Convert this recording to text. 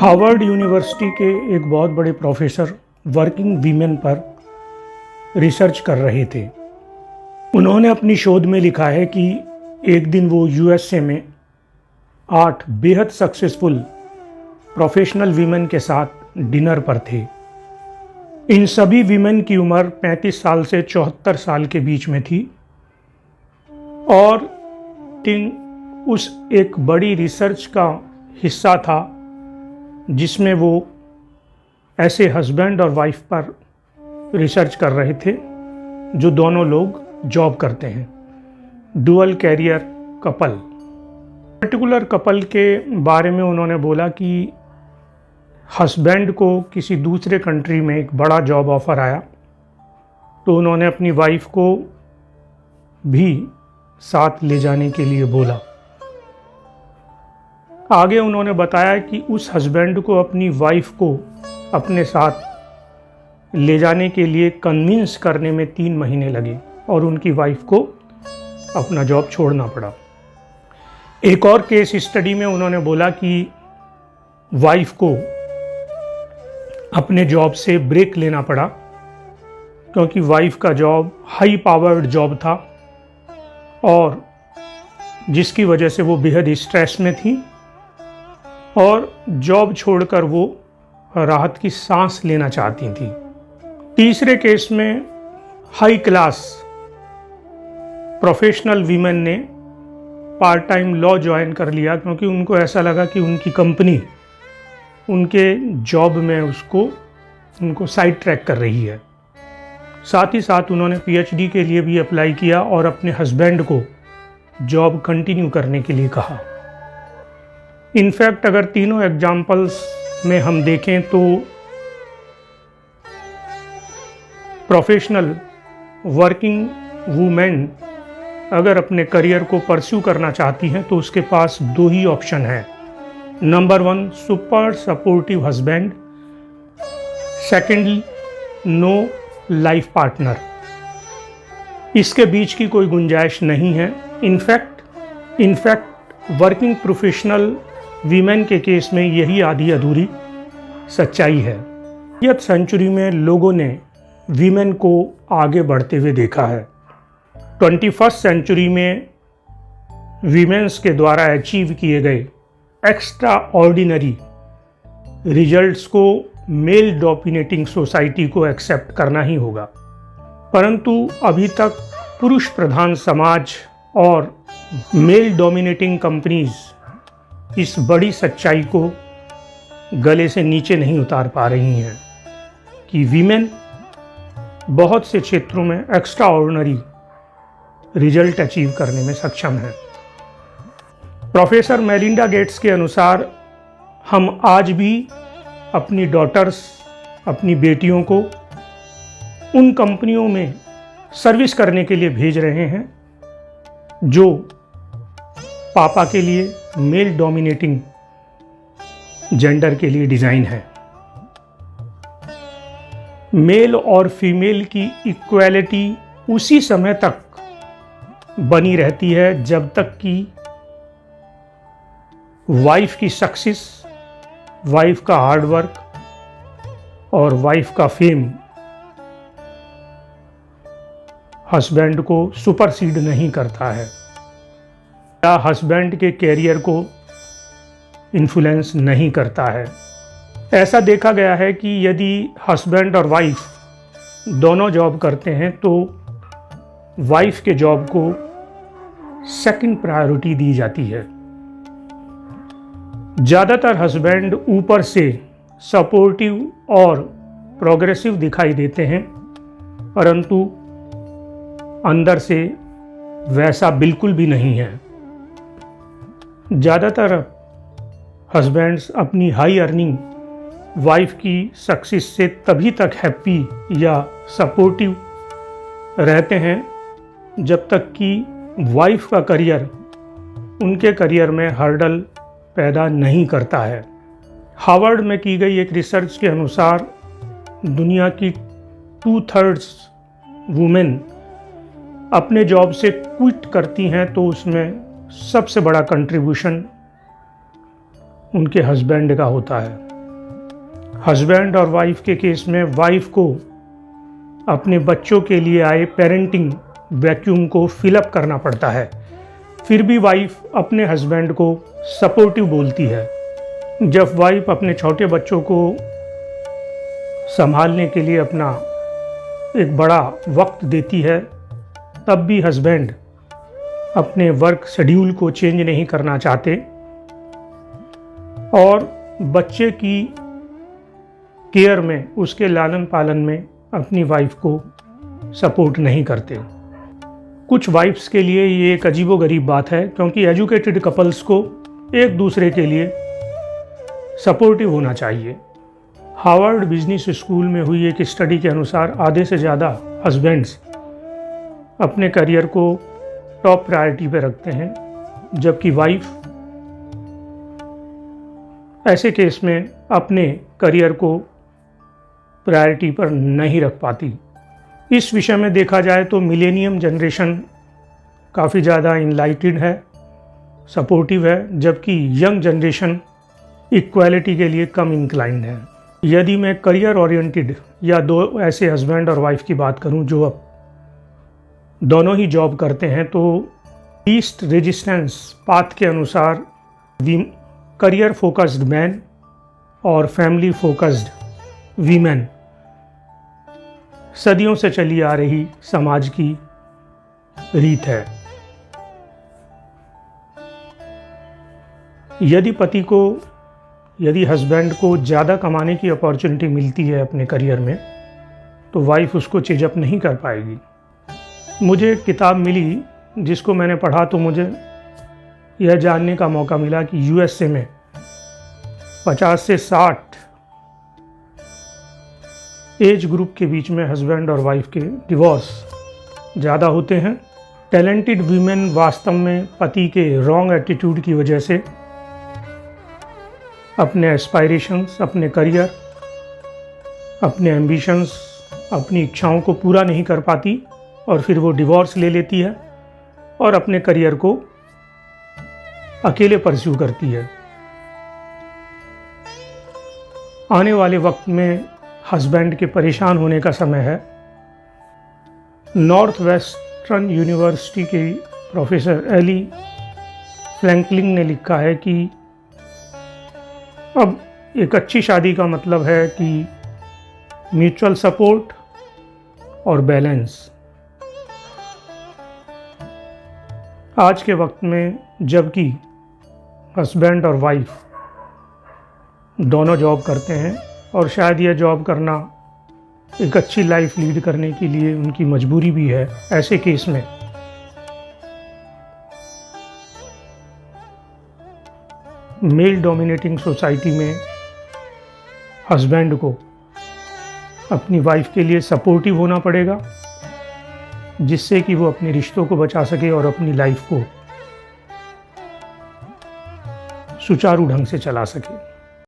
Harvard university के एक बहुत बड़े प्रोफेसर वर्किंग वीमेन पर रिसर्च कर रहे थे। उन्होंने अपनी शोध में लिखा है कि एक दिन वो यूएसए में 8 बेहद सक्सेसफुल प्रोफेशनल वीमेन के साथ डिनर पर थे। इन सभी वीमेन की उम्र 35 साल से 74 साल के बीच में थी और टिंग उस एक बड़ी रिसर्च का हिस्सा था जिसमें वो ऐसे हस्बैंड और वाइफ पर रिसर्च कर रहे थे जो दोनों लोग जॉब करते हैं, dual career couple. Particular couple के बारे में उन्होंने बोला कि हस्बैंड को किसी दूसरे कंट्री में एक बड़ा जॉब ऑफ़र आया तो उन्होंने अपनी वाइफ को भी साथ ले जाने के लिए बोला। आगे उन्होंने बताया कि उस हस्बैंड को अपनी वाइफ को अपने साथ ले जाने के लिए कन्विंस करने में 3 महीने लगे और उनकी वाइफ को अपना जॉब छोड़ना पड़ा। एक और केस स्टडी में उन्होंने बोला कि वाइफ को अपने जॉब से ब्रेक लेना पड़ा क्योंकि वाइफ का जॉब हाई पावर्ड जॉब था और जिसकी वजह से वो बेहद स्ट्रेस में थी और जॉब छोड़कर वो राहत की सांस लेना चाहती थी। तीसरे केस में हाई क्लास प्रोफेशनल वीमेन ने पार्ट टाइम लॉ ज्वाइन कर लिया क्योंकि उनको ऐसा लगा कि उनकी कंपनी उनके जॉब में उनको साइड ट्रैक कर रही है। साथ ही साथ उन्होंने पीएचडी के लिए भी अप्लाई किया और अपने हस्बैंड को जॉब कंटिन्यू करने के लिए कहा। इनफैक्ट अगर तीनों एग्जाम्पल्स में हम देखें तो प्रोफेशनल वर्किंग वुमेन अगर अपने करियर को परस्यू करना चाहती हैं तो उसके पास 2 ही ऑप्शन हैं। Number 1 super supportive husband, secondly no life partner. इसके बीच की कोई गुंजाइश नहीं है। इनफैक्ट वर्किंग प्रोफेशनल वीमेन के केस में यही आधी अधूरी सच्चाई है। 20वीं सेंचुरी में लोगों ने वीमेन को आगे बढ़ते हुए देखा है। 21वीं सेंचुरी में वीमेन्स के द्वारा अचीव किए गए एक्स्ट्रा ऑर्डिनरी रिजल्ट्स को मेल डोमिनेटिंग सोसाइटी को एक्सेप्ट करना ही होगा, परंतु अभी तक पुरुष प्रधान समाज और मेल डोमिनेटिंग कंपनीज इस बड़ी सच्चाई को गले से नीचे नहीं उतार पा रही हैं कि वीमेन बहुत से क्षेत्रों में एक्स्ट्रा ऑर्डिनरी रिजल्ट अचीव करने में सक्षम है। प्रोफेसर मेलिंडा गेट्स के अनुसार हम आज भी अपनी डॉटर्स, अपनी बेटियों को उन कंपनियों में सर्विस करने के लिए भेज रहे हैं जो पापा के लिए मेल डोमिनेटिंग जेंडर के लिए डिज़ाइन है। मेल और फीमेल की इक्वालिटी उसी समय तक बनी रहती है जब तक कि वाइफ की सक्सेस, वाइफ का हार्डवर्क और वाइफ का फेम हस्बैंड को सुपरसीड नहीं करता है या हस्बैंड के कैरियर को इन्फ्लुएंस नहीं करता है। ऐसा देखा गया है कि यदि हस्बैंड और वाइफ दोनों जॉब करते हैं तो वाइफ के जॉब को सेकंड प्रायोरिटी दी जाती है। ज़्यादातर हस्बैंड ऊपर से सपोर्टिव और प्रोग्रेसिव दिखाई देते हैं, परंतु अंदर से वैसा बिल्कुल भी नहीं है। ज़्यादातर हस्बैंड्स अपनी हाई अर्निंग वाइफ की सक्सेस से तभी तक हैप्पी या सपोर्टिव रहते हैं जब तक कि वाइफ का करियर उनके करियर में हर्डल पैदा नहीं करता है। हार्वर्ड में की गई एक रिसर्च के अनुसार दुनिया की 2/3 वुमेन अपने जॉब से क्विट करती हैं तो उसमें सबसे बड़ा कंट्रीब्यूशन उनके हस्बैंड का होता है। हस्बैंड और वाइफ के केस में वाइफ को अपने बच्चों के लिए आए पेरेंटिंग वैक्यूम को फिलअप करना पड़ता है। फिर भी वाइफ अपने हस्बैंड को सपोर्टिव बोलती है। जब वाइफ अपने छोटे बच्चों को संभालने के लिए अपना एक बड़ा वक्त देती है, तब भी हस्बैंड अपने वर्क शेड्यूल को चेंज नहीं करना चाहते और बच्चे की केयर में, उसके लालन पालन में अपनी वाइफ को सपोर्ट नहीं करते। कुछ वाइफ्स के लिए ये एक अजीबोगरीब बात है, क्योंकि एजुकेटेड कपल्स को एक दूसरे के लिए सपोर्टिव होना चाहिए। हार्वर्ड बिजनेस स्कूल में हुई एक स्टडी के अनुसार आधे से ज़्यादा हस्बैंड्स अपने करियर को टॉप प्रायोरिटी पे रखते हैं, जबकि वाइफ ऐसे केस में अपने करियर को प्रायोरिटी पर नहीं रख पाती। इस विषय में देखा जाए तो मिलेनियम जनरेशन काफ़ी ज़्यादा इनलाइटेड है, सपोर्टिव है, जबकि यंग जनरेशन इक्वालिटी के लिए कम इंक्लाइंड है। यदि मैं करियर ओरिएंटेड या दो ऐसे हस्बैंड और वाइफ की बात करूं जो अब दोनों ही जॉब करते हैं, तो लीस्ट रेजिस्टेंस पाथ के अनुसार करियर फोकस्ड मैन और फैमिली फोकस्ड वीमेन सदियों से चली आ रही समाज की रीत है। यदि हस्बैंड को ज़्यादा कमाने की अपॉर्चुनिटी मिलती है अपने करियर में, तो वाइफ उसको चेजअप नहीं कर पाएगी। मुझे एक किताब मिली जिसको मैंने पढ़ा तो मुझे यह जानने का मौका मिला कि यूएसए में 50 से 60 एज ग्रुप के बीच में हस्बैंड और वाइफ के डिवोर्स ज़्यादा होते हैं। टैलेंटेड वीमेन वास्तव में पति के रॉन्ग एटीट्यूड की वजह से अपने एस्पायरेशंस, अपने करियर, अपने एम्बिशंस, अपनी इच्छाओं को पूरा नहीं कर पाती और फिर वो डिवोर्स ले लेती है और अपने करियर को अकेले परस्यू करती है। आने वाले वक्त में हस्बैंड के परेशान होने का समय है। नॉर्थ वेस्टर्न यूनिवर्सिटी के प्रोफेसर एली फ्रैंकलिन ने लिखा है कि अब एक अच्छी शादी का मतलब है कि म्यूचुअल सपोर्ट और बैलेंस। आज के वक्त में जबकि हस्बैंड और वाइफ दोनों जॉब करते हैं और शायद यह जॉब करना एक अच्छी लाइफ लीड करने के लिए उनकी मजबूरी भी है, ऐसे केस में मेल डोमिनेटिंग सोसाइटी में हस्बैंड को अपनी वाइफ के लिए सपोर्टिव होना पड़ेगा, जिससे कि वो अपने रिश्तों को बचा सके और अपनी लाइफ को सुचारू ढंग से चला सके।